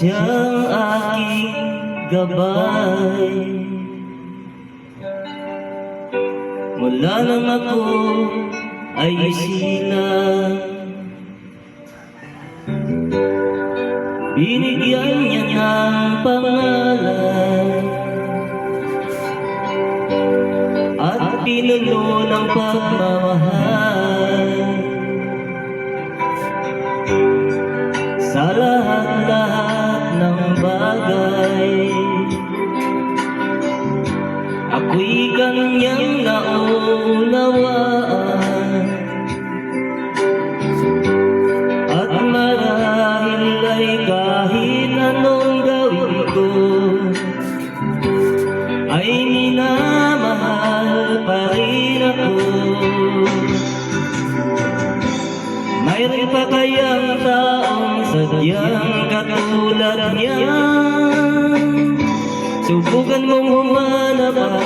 siyang aking gabay. Mula nang ako ay isilang, binigyan niya ng pangalan at pinuno ng pagmamahal. Sa lahat-lahat ng bagay, ako'y kanyang naunawaan. At marahil ay kahit anong gawin ko, ay minamahal pa rin ako. Mayroon pa kayang taong sadyang katulad niya? Subukan mong humanap at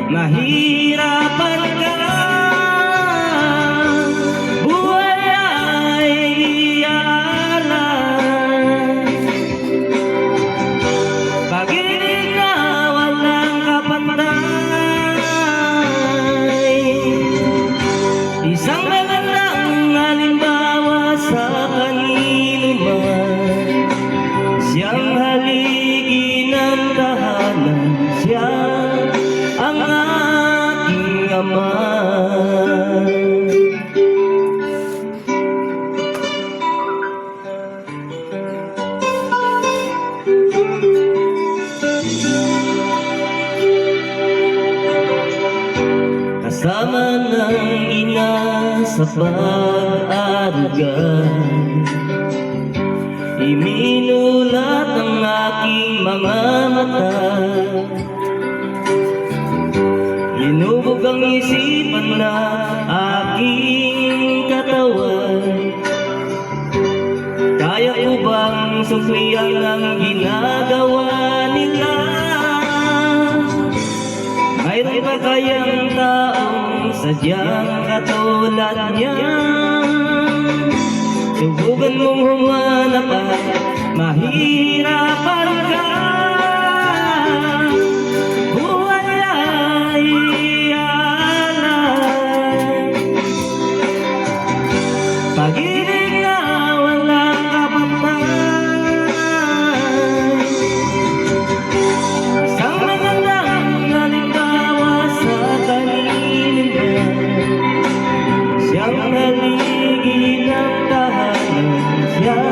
mahirapan ka. Buhay ay iaalan, pag-ibig na walang kapantay. Isang magandang halimbawa sa kanino man, siyang haligi ng tahanan, siya ang aking ama. Kasama ng ina sa pag-aaruga, iminulat ang aking mga mata. Hinubog ang isipan na aking katawan. Kaya ko bang suklian ang ginagawa nila? Mayroon ba kayang taong sadyang katulad niya? Subukan mong humanap at mahirapan ka. Buhay ay iaalan, pag-ibig na walang kapantay. Isang magandang halimbawa sa kanino man, siyang haligi ng tahanan, siya